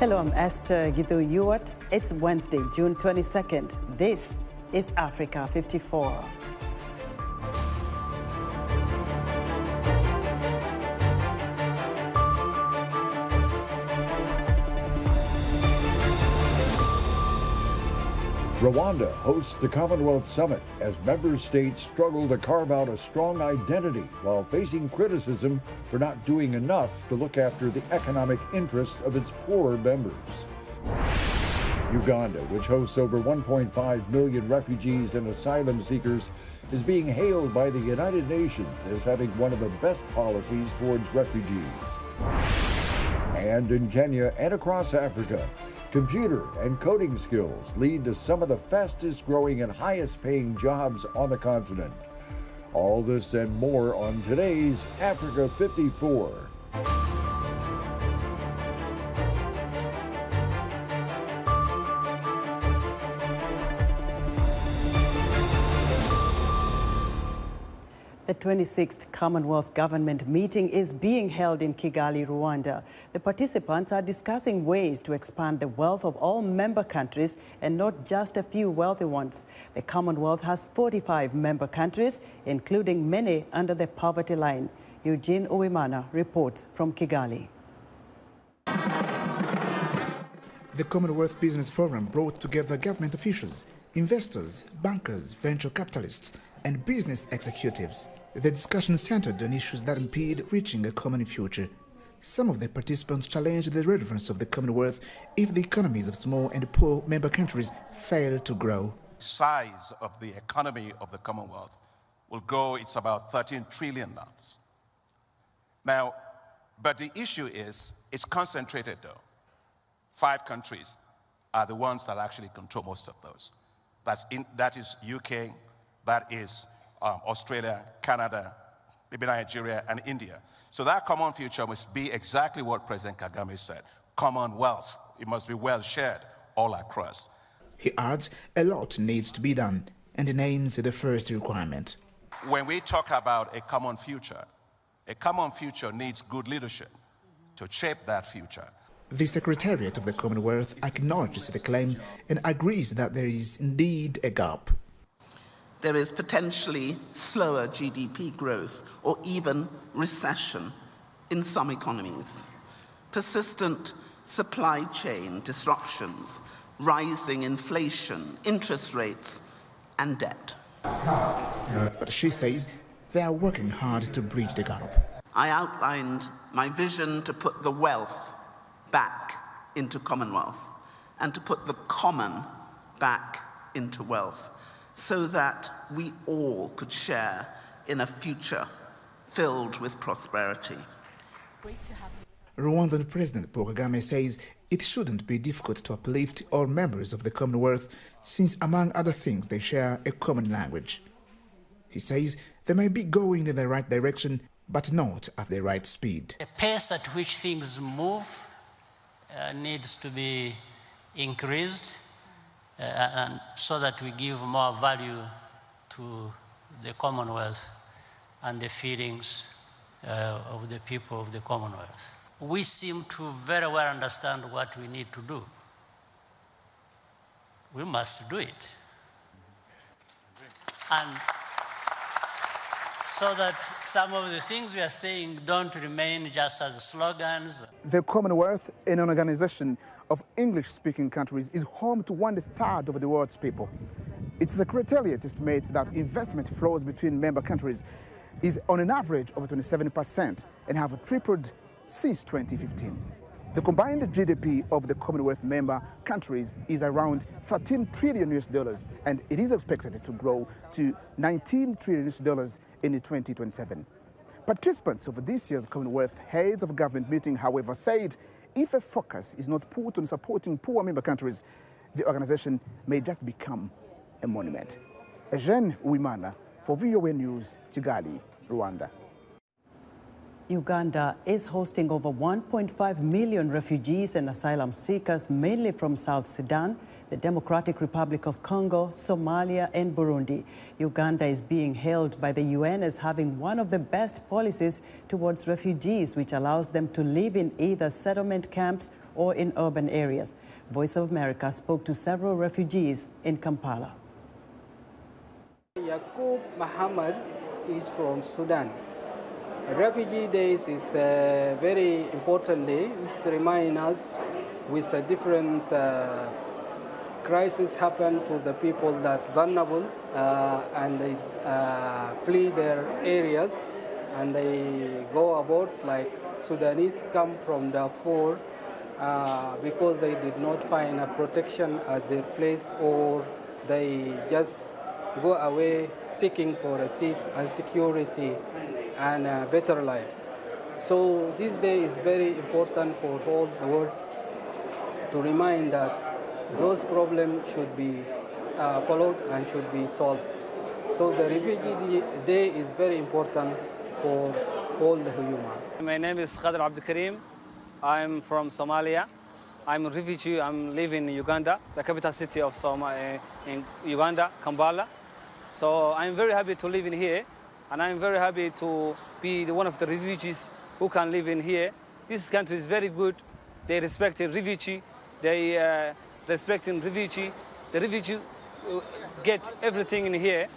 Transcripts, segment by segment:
Hello, I'm Esther Githu-Ewart. It's Wednesday, June 22nd. This is Africa 54. Rwanda hosts the Commonwealth Summit as member states struggle to carve out a strong identity while facing criticism for not doing enough to look after the economic interests of its poorer members. Uganda, which hosts over 1.5 million refugees and asylum seekers, is being hailed by the United Nations as having one of the best policies towards refugees. And in Kenya and across Africa, computer and coding skills lead to some of the fastest growing and highest paying jobs on the continent. All this and more on today's Africa 54. The 26th Commonwealth Government meeting is being held in Kigali, Rwanda. The participants are discussing ways to expand the wealth of all member countries and not just a few wealthy ones. The Commonwealth has 45 member countries, including many under the poverty line. Eugene Uwimana reports from Kigali. The Commonwealth Business Forum brought together government officials, investors, bankers, venture capitalists, and business executives. The discussion centered on issues that impede reaching a common future. Some of the participants challenged the relevance of the Commonwealth if the economies of small and poor member countries fail to grow. The size of the economy of the Commonwealth will grow, it's about $13 trillion. Now, but the issue is, it's concentrated though. 5 countries are the ones that actually control most of those. That is UK, that is Australia, Canada, maybe Nigeria, and India. So that common future must be exactly what President Kagame said, Commonwealth. It must be well shared all across. He adds a lot needs to be done and names the first requirement. When we talk about a common future needs good leadership to shape that future. The Secretariat of the Commonwealth acknowledges the claim and agrees that there is indeed a gap. There is potentially slower GDP growth or even recession in some economies. Persistent supply chain disruptions, rising inflation, interest rates, and debt. But she says they are working hard to bridge the gap. I outlined my vision to put the wealth back into Commonwealth and to put the common back into wealth, so that we all could share in a future filled with prosperity. Rwandan President Paul Kagame says it shouldn't be difficult to uplift all members of the Commonwealth since, among other things, they share a common language. He says they may be going in the right direction, but not at the right speed. The pace at which things move needs to be increased. And so that we give more value to the Commonwealth and the feelings of the people of the Commonwealth. We seem to very well understand what we need to do. We must do it. And so that some of the things we are saying don't remain just as slogans. The Commonwealth, an organization of English-speaking countries, is home to 1/3 of the world's people. Its secretariat estimates that investment flows between member countries is on an average of 27% and have tripled since 2015. The combined GDP of the Commonwealth member countries is around $13 trillion and it is expected to grow to $19 trillion in 2027. Participants of this year's Commonwealth Heads of Government meeting, however, said if a focus is not put on supporting poor member countries, the organization may just become a monument. Eugene Uwimana for VOA News, Kigali, Rwanda. Uganda is hosting over 1.5 million refugees and asylum seekers, mainly from South Sudan, the Democratic Republic of Congo, Somalia, and Burundi. Uganda is being hailed by the UN as having one of the best policies towards refugees, which allows them to live in either settlement camps or in urban areas. Voice of America spoke to several refugees in Kampala. Yaqub Muhammad is from Sudan. Refugee Days is a very important day. This reminds us with a different crisis happen to the people that vulnerable and they flee their areas and they go about, like Sudanese come from Darfur because they did not find a protection at their place, or they just go away seeking for a safe and security and a better life. So this day is very important for all the world to remind that those problems should be followed and should be solved. So the Refugee Day is very important for all the human. My name is Khadr Abdulkarim. I'm from Somalia. I'm a refugee. I'm living in Uganda, the capital city of in Uganda, Kampala. So I'm very happy to live in here, and I'm very happy to be one of the refugees who can live in here. This country is very good. They respect the refugee. They respecting refugee. The refugee get everything in here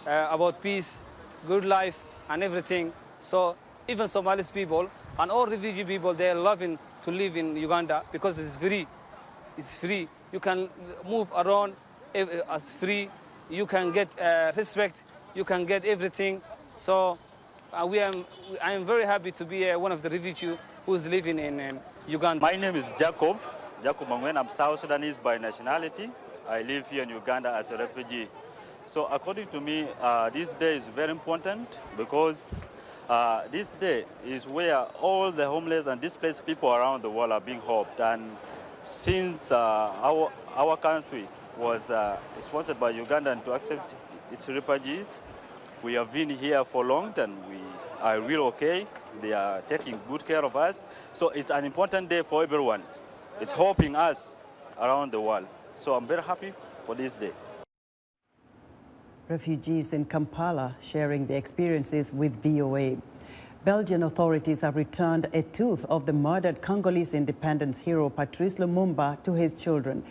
about peace, good life, and everything. So even Somali people and all refugee people, they are loving to live in Uganda because it's free. It's free. You can move around as free. You can get respect. You can get everything. So I am very happy to be one of the refugees who's living in Uganda. My name is Jacob Mangwen. I'm South Sudanese by nationality. I live here in Uganda as a refugee. So according to me, this day is very important because this day is where all the homeless and displaced people around the world are being helped. And since our country was sponsored by Uganda to accept its refugees, we have been here for long and we are real okay. They are taking good care of us. So it's an important day for everyone. It's helping us around the world. So I'm very happy for this day. Refugees in Kampala sharing their experiences with VOA. Belgian authorities have returned a tooth of the murdered Congolese independence hero Patrice Lumumba to his children.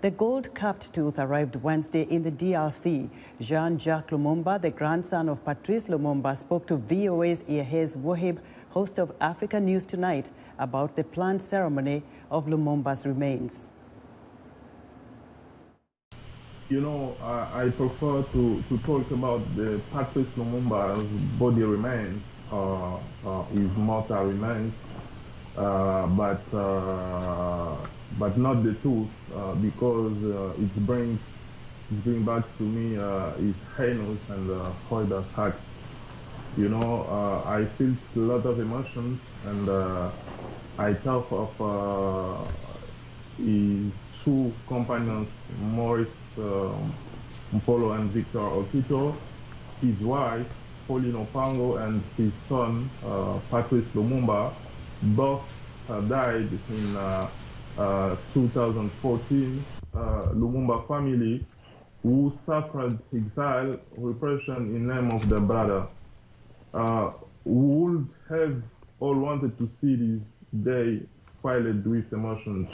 The gold-capped tooth arrived Wednesday in the DRC. Jean-Jacques Lumumba, the grandson of Patrice Lumumba, spoke to VOA's Yahez Wahib, host of Africa News Tonight, about the planned ceremony of Lumumba's remains. You know, I prefer to talk about the Patrice Lumumba's body remains, his mortal remains, but not the tooth, because it brings back to me his heinous and horrible act. You know, I feel a lot of emotions, and I thought of his two companions, Maurice Mpolo and Victor Okito, his wife, Pauline Opango, and his son, Patrice Lumumba. Both died in 2014. Lumumba family, who suffered exile, repression in name of their brother, would have all wanted to see this day filled with emotions.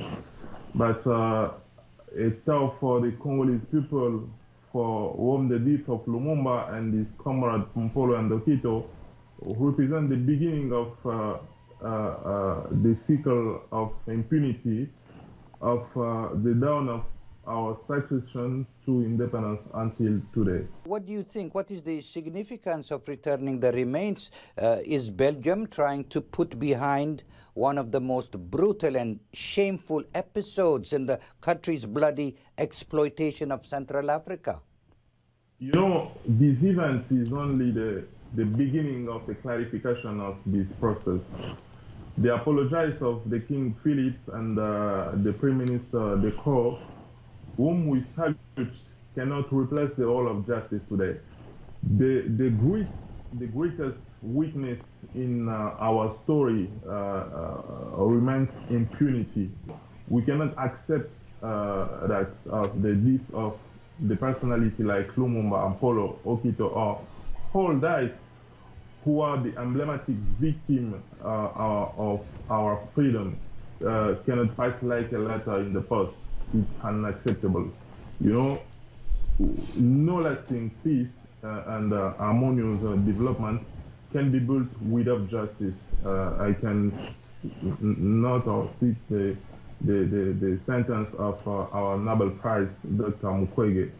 But it's tough for the Congolese people, for whom the death of Lumumba and his comrade Mpolo and Okito represent the beginning of the cycle of impunity, of the dawn of our succession to independence until today. What do you think? What is the significance of returning the remains? Is Belgium trying to put behind one of the most brutal and shameful episodes in the country's bloody exploitation of Central Africa? You know, this event is only the beginning of the clarification of this process. The apologies of the King Philip and the Prime Minister De Croo, whom we salute, cannot replace the role of justice today. The greatest weakness in our story remains impunity. We cannot accept that the death of the personality like Lumumba, Mpolo, Okito, or all dies, who are the emblematic victim of our freedom. cannot pass like a letter in the post. It's unacceptable. You know, no lasting peace and harmonious development can be built without justice. I can not or cite the sentence of our Nobel Prize, Dr. Mukwege.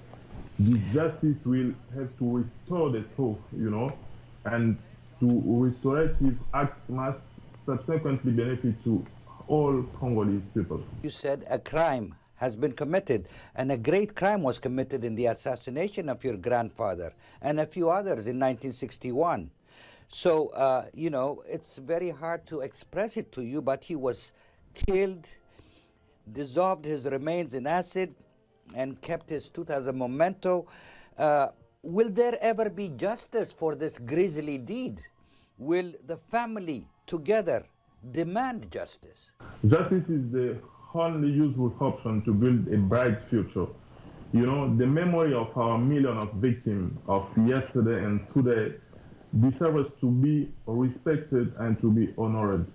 This justice will have to restore the truth, you know, and to restorative acts must subsequently benefit to all Congolese people. You said a crime has been committed, and a great crime was committed in the assassination of your grandfather and a few others in 1961. So, you know, it's very hard to express it to you, but he was killed, dissolved his remains in acid, and kept his tooth as a memento. Will there ever be justice for this grisly deed? Will the family together demand justice? Justice is the only useful option to build a bright future. You know, the memory of our million of victims of yesterday and today deserves to be respected and to be honored.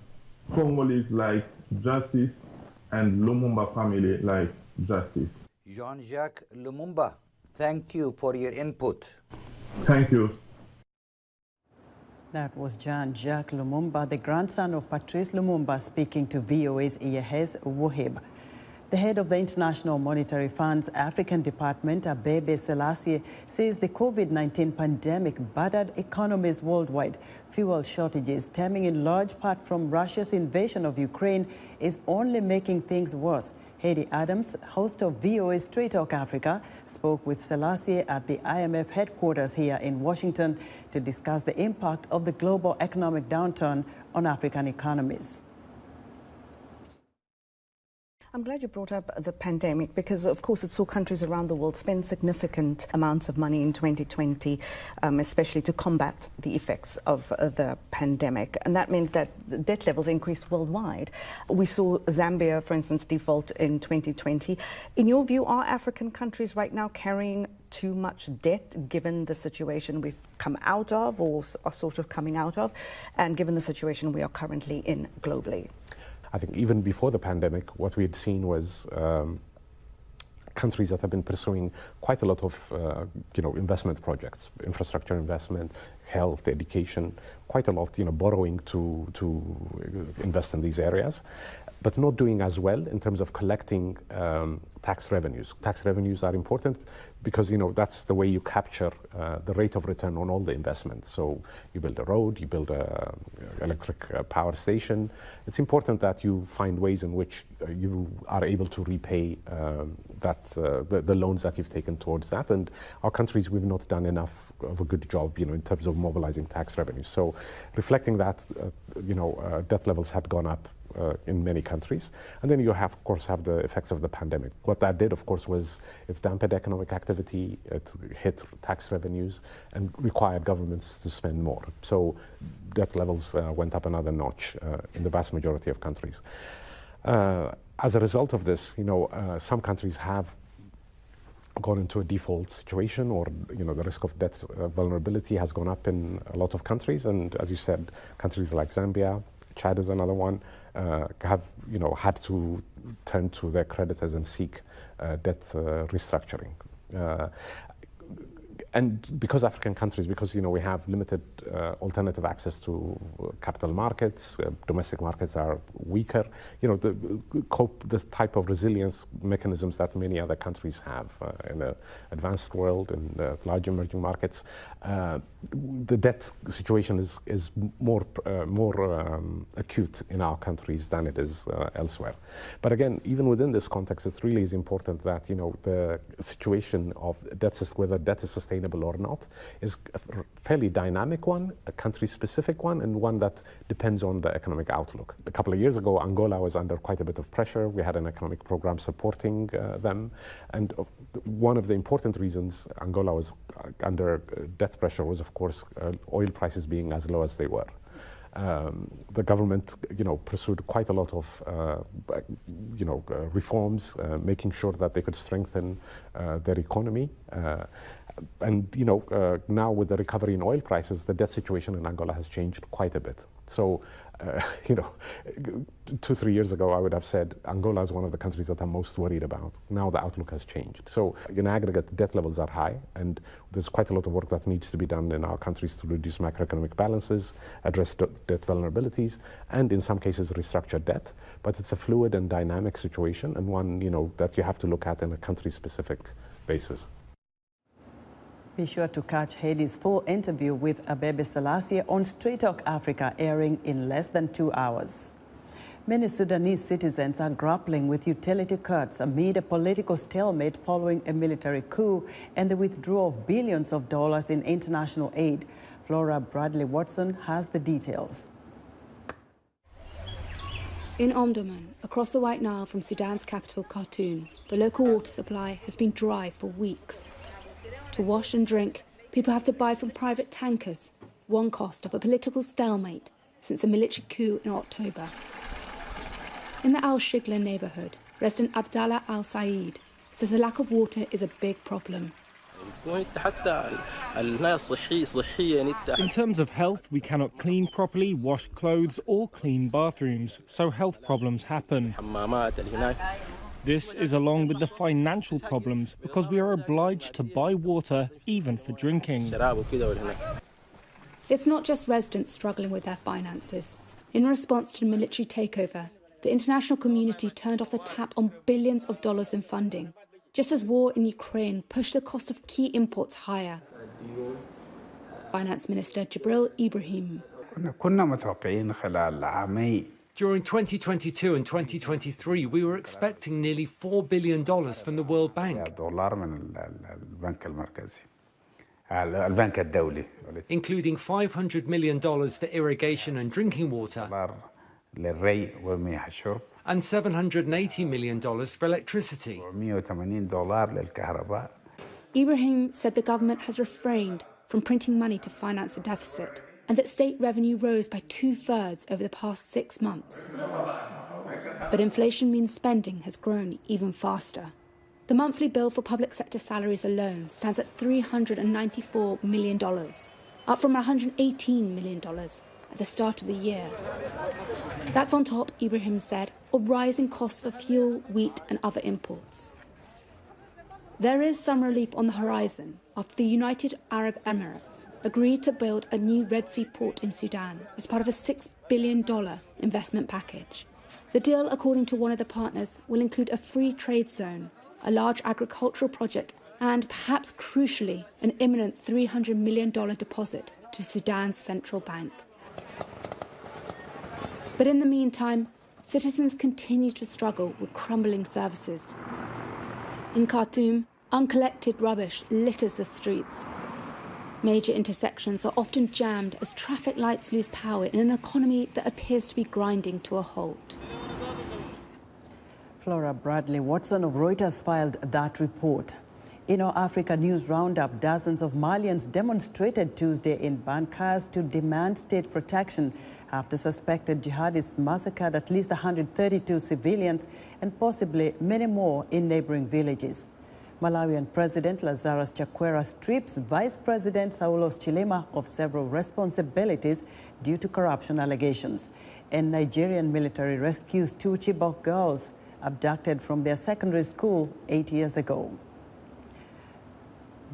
Congolese like justice, and Lumumba family like justice. Jean-Jacques Lumumba, thank you for your input. Thank you. That was Jean-Jacques Lumumba, the grandson of Patrice Lumumba, speaking to VOA's Iyahez Wuhib. The head of the International Monetary Fund's African Department, Abebe Selassie, says the COVID-19 pandemic battered economies worldwide. Fuel shortages, stemming in large part from Russia's invasion of Ukraine, is only making things worse. Heidi Adams, host of VOA's Straight Talk Africa, spoke with Selassie at the IMF headquarters here in Washington to discuss the impact of the global economic downturn on African economies. I'm glad you brought up the pandemic because, of course, it saw countries around the world spend significant amounts of money in 2020, especially to combat the effects of the pandemic. And that meant that the debt levels increased worldwide. We saw Zambia, for instance, default in 2020. In your view, are African countries right now carrying too much debt, given the situation we've come out of or are sort of coming out of, and given the situation we are currently in globally? I think even before the pandemic, what we had seen was countries that have been pursuing quite a lot of, investment projects, infrastructure investment, health, education, quite a lot, borrowing to invest in these areas, but not doing as well in terms of collecting tax revenues. Tax revenues are important because, that's the way you capture the rate of return on all the investment. So you build a road, you build a electric power station. It's important that you find ways in which you are able to repay the loans that you've taken towards that. And our countries, we've not done enough of a good job, in terms of mobilizing tax revenues. So reflecting that, debt levels had gone up in many countries. And then you of course, have the effects of the pandemic. What that did, of course, was it dampened economic activity, it hit tax revenues, and required governments to spend more. So debt levels went up another notch in the vast majority of countries. As a result of this, some countries have gone into a default situation, or the risk of debt vulnerability has gone up in a lot of countries. And as you said, countries like Zambia, Chad is another one, have had to turn to their creditors and seek debt restructuring. And because African countries, because we have limited alternative access to capital markets, domestic markets are weaker. This type of resilience mechanisms that many other countries have in the advanced world and large emerging markets. The debt situation is more acute in our countries than it is elsewhere. But again, even within this context, it really is important that the situation of whether debt is sustainable or not is a fairly dynamic one, a country-specific one, and one that depends on the economic outlook. A couple of years ago, Angola was under quite a bit of pressure. We had an economic program supporting them, and one of the important reasons Angola was under debt pressure was, of course, oil prices being as low as they were. The government, pursued quite a lot of, reforms, making sure that they could strengthen their economy. And now with the recovery in oil prices, the debt situation in Angola has changed quite a bit. So, 2-3 years ago, I would have said Angola is one of the countries that I'm most worried about. Now the outlook has changed. So in aggregate, debt levels are high, and there's quite a lot of work that needs to be done in our countries to reduce macroeconomic balances, address debt vulnerabilities, and in some cases restructure debt. But it's a fluid and dynamic situation, and one that you have to look at in a country-specific basis. Be sure to catch Heidi's full interview with Abebe Selassie on Straight Talk Africa, airing in less than 2 hours. Many Sudanese citizens are grappling with utility cuts amid a political stalemate following a military coup and the withdrawal of billions of dollars in international aid. Flora Bradley-Watson has the details. In Omdurman, across the White Nile from Sudan's capital, Khartoum, the local water supply has been dry for weeks. To wash and drink, people have to buy from private tankers, one cost of a political stalemate since the military coup in October. In the Al-Shigla neighbourhood, resident Abdallah Al-Saeed says the lack of water is a big problem. In terms of health, we cannot clean properly, wash clothes or clean bathrooms, so health problems happen. This is along with the financial problems because we are obliged to buy water even for drinking. It's not just residents struggling with their finances. In response to the military takeover, the international community turned off the tap on billions of dollars in funding, just as war in Ukraine pushed the cost of key imports higher. Finance Minister Jibril Ibrahim. During 2022 and 2023, we were expecting nearly $4 billion from the World Bank, including $500 million for irrigation and drinking water, and $780 million for electricity. Ibrahim said the government has refrained from printing money to finance the deficit, and that state revenue rose by 2/3 over the past 6 months. But inflation means spending has grown even faster. The monthly bill for public sector salaries alone stands at $394 million, up from $118 million at the start of the year. That's on top, Ibrahim said, of rising costs for fuel, wheat and other imports. There is some relief on the horizon after the United Arab Emirates agreed to build a new Red Sea port in Sudan as part of a $6 billion investment package. The deal, according to one of the partners, will include a free trade zone, a large agricultural project, and perhaps crucially, an imminent $300 million deposit to Sudan's central bank. But in the meantime, citizens continue to struggle with crumbling services. In Khartoum, uncollected rubbish litters the streets. Major intersections are often jammed as traffic lights lose power in an economy that appears to be grinding to a halt. Flora Bradley-Watson of Reuters filed that report. In our Africa News Roundup, dozens of Malians demonstrated Tuesday in Bankas to demand state protection after suspected jihadists massacred at least 132 civilians and possibly many more in neighboring villages. Malawian President Lazarus Chakwera strips Vice President Saulos Chilima of several responsibilities due to corruption allegations. And Nigerian military rescues 2 Chibok girls abducted from their secondary school 8 years ago.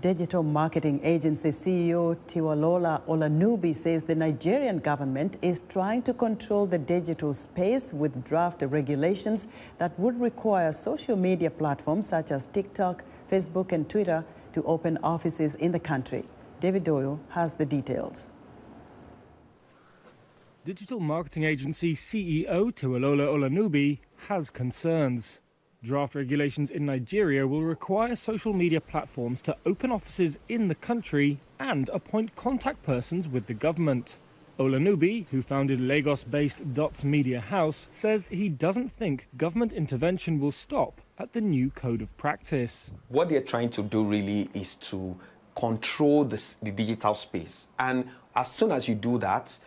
Digital marketing agency CEO Tiwalola Olanubi says the Nigerian government is trying to control the digital space with draft regulations that would require social media platforms such as TikTok, Facebook and Twitter to open offices in the country. David Doyle has the details. Digital marketing agency CEO Tiwalola Olanubi has concerns. Draft regulations in Nigeria will require social media platforms to open offices in the country and appoint contact persons with the government. Olanubi, who founded Lagos-based Dots Media House, says he doesn't think government intervention will stop at the new code of practice. What they're trying to do really is to control the digital space. And as soon as you do that,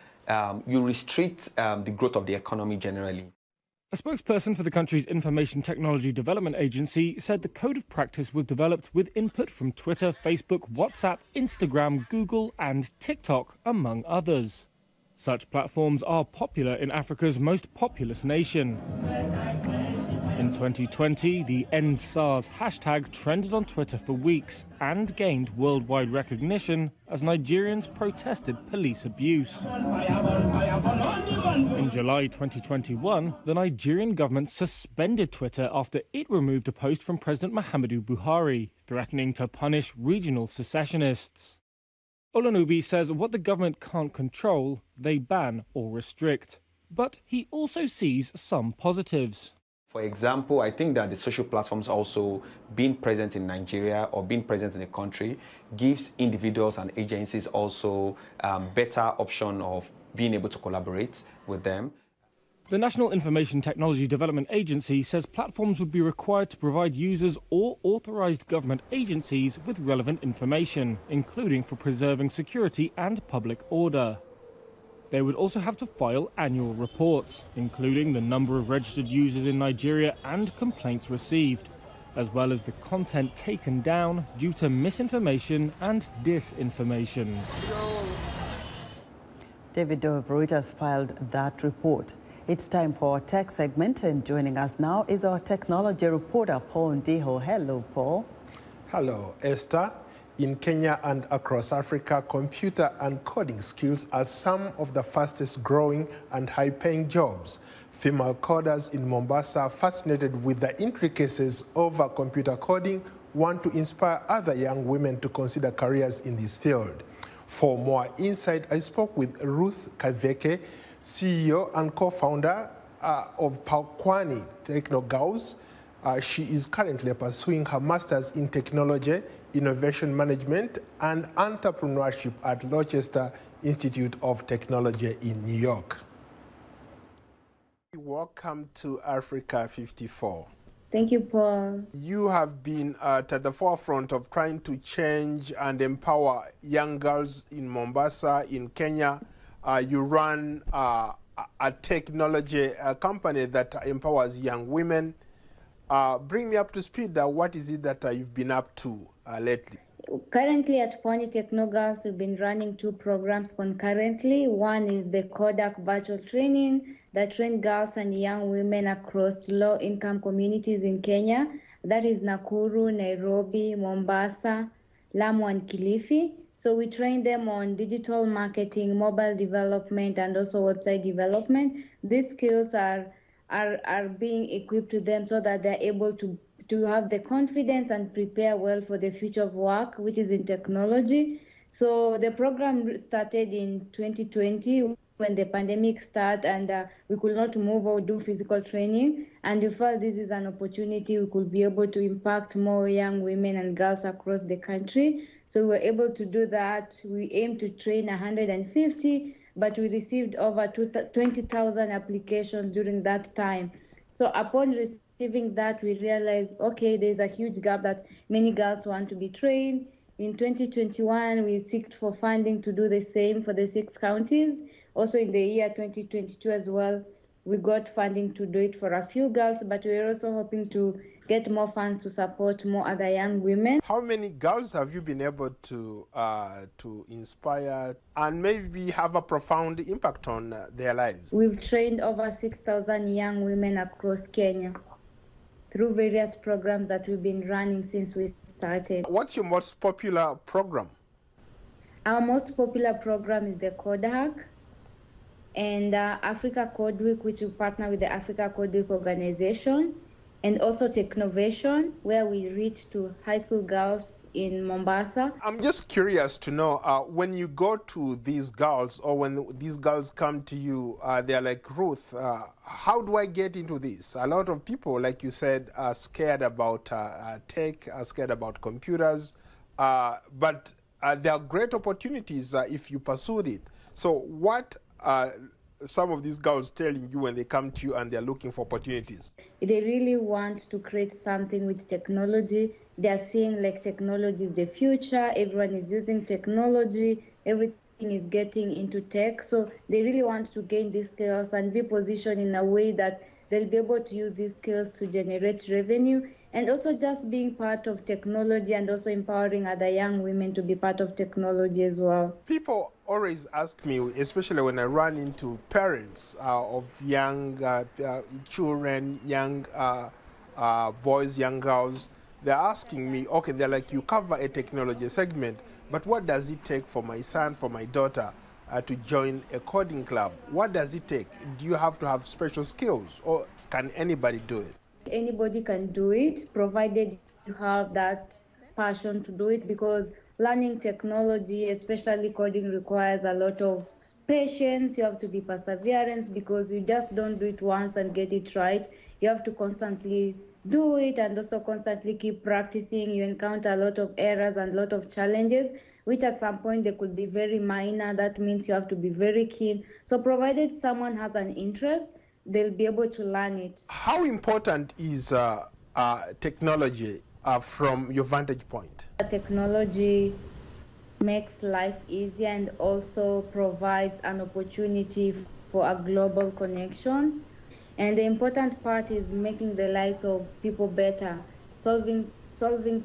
you restrict the growth of the economy generally. A spokesperson for the country's Information Technology Development Agency said the code of practice was developed with input from Twitter, Facebook, WhatsApp, Instagram, Google and TikTok, among others. Such platforms are popular in Africa's most populous nation. In 2020, the End SARS hashtag trended on Twitter for weeks and gained worldwide recognition as Nigerians protested police abuse. In July 2021, the Nigerian government suspended Twitter after it removed a post from President Muhammadu Buhari, threatening to punish regional secessionists. Olanubi says what the government can't control, they ban or restrict. But he also sees some positives. For example, I think that the social platforms also being present in Nigeria or being present in the country gives individuals and agencies also better option of being able to collaborate with them. The National Information Technology Development Agency says platforms would be required to provide users or authorized government agencies with relevant information, including for preserving security and public order. They would also have to file annual reports, including the number of registered users in Nigeria and complaints received, as well as the content taken down due to misinformation and disinformation. David Doe of Reuters filed that report. It's time for our tech segment, and joining us now is our technology reporter, Paul Ndiho. Hello, Paul. Hello, Esther. In Kenya and across Africa, computer and coding skills are some of the fastest growing and high-paying jobs. Female coders in Mombasa, fascinated with the intricacies of computer coding, want to inspire other young women to consider careers in this field. For more insight, I spoke with Ruth Kaveke, CEO and co-founder of Pakwani Techno Girls. She is currently pursuing her master's in technology, innovation management, and entrepreneurship at Rochester Institute of Technology in New York. Welcome to Africa 54. Thank you, Paul. You have been at the forefront of trying to change and empower young girls in Mombasa, in Kenya. You run a technology company that empowers young women. Bring me up to speed. What is it that you've been up to lately? Currently at Pony Techno Girls, we've been running 2 programs concurrently. One is the Kodak virtual training that train girls and young women across low-income communities in Kenya. That is Nakuru, Nairobi, Mombasa, Lamu, and Kilifi. So we train them on digital marketing, mobile development, and also website development. These skills are being equipped to them so that they're able to have the confidence and prepare well for the future of work, which is in technology. So the program started in 2020 when the pandemic started, and we could not move or do physical training. And we felt this is an opportunity we could be able to impact more young women and girls across the country. So we were able to do that. We aimed to train 150, but we received over 20,000 applications during that time. So upon receiving that, we realized, okay, there's a huge gap that many girls want to be trained. In 2021, we sought for funding to do the same for the 6 counties. Also in the year 2022 as well, we got funding to do it for a few girls, but we're also hoping to get more funds to support more other young women. How many girls have you been able to inspire and maybe have a profound impact on their lives? We've trained over 6,000 young women across Kenya through various programs that we've been running since we started. What's your most popular program? Our most popular program is the Code Hack and Africa Code Week, which we partner with the Africa Code Week organization, and also Technovation, where we reach to high school girls in Mombasa. I'm just curious to know, when you go to these girls or when these girls come to you, they're like, Ruth, how do I get into this? A lot of people, like you said, are scared about tech, are scared about computers, but there are great opportunities if you pursue it. So what some of these girls telling you when they come to you and they're looking for opportunities? They really want to create something with technology. They're seeing like technology is the future. Everyone is using technology. Everything is getting into tech. So they really want to gain these skills and be positioned in a way that they'll be able to use these skills to generate revenue, and also just being part of technology and also empowering other young women to be part of technology as well. People always ask me, especially when I run into parents of young children, young boys, young girls, they're asking me, okay, they're like, you cover a technology segment, but what does it take for my son, for my daughter to join a coding club? What does it take? Do you have to have special skills, or can anybody do it? Anybody can do it, provided you have that passion to do it, because learning technology, especially coding, requires a lot of patience. You have to be perseverance, because you just don't do it once and get it right. You have to constantly do it and also constantly keep practicing. You encounter a lot of errors and a lot of challenges, which at some point they could be very minor. That means you have to be very keen. So provided someone has an interest, they'll be able to learn it. How important is technology from your vantage point? Technology makes life easier and also provides an opportunity for a global connection. And the important part is making the lives of people better, solving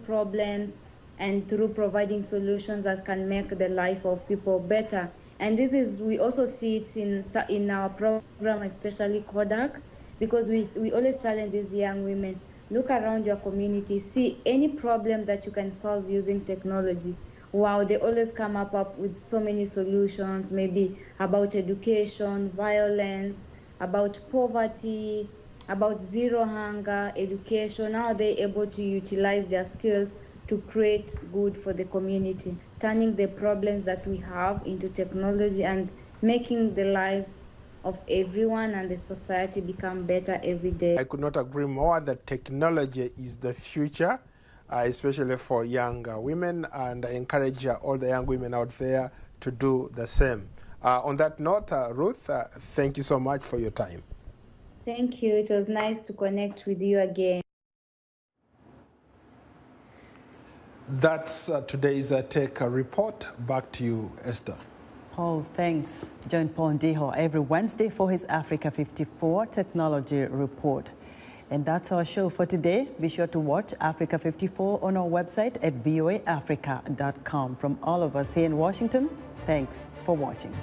problems, and through providing solutions that can make the life of people better. And this is, we also see it in our program, especially Kodak, because we always challenge these young women. Look around your community, see any problem that you can solve using technology. Wow, they always come up with so many solutions, maybe about education, violence, about poverty, about zero hunger, education. How are they able to utilize their skills to create good for the community, turning the problems that we have into technology and making the lives of everyone and the society become better every day. I could not agree more that technology is the future, especially for young women, and I encourage all the young women out there to do the same. On that note, Ruth, thank you so much for your time. Thank you. It was nice to connect with you again. That's today's Tech Report. Back to you, Esther. Paul, thanks. Join Paul Ndiho every Wednesday for his Africa 54 Technology Report. And that's our show for today. Be sure to watch Africa 54 on our website at voaafrica.com. From all of us here in Washington, thanks for watching.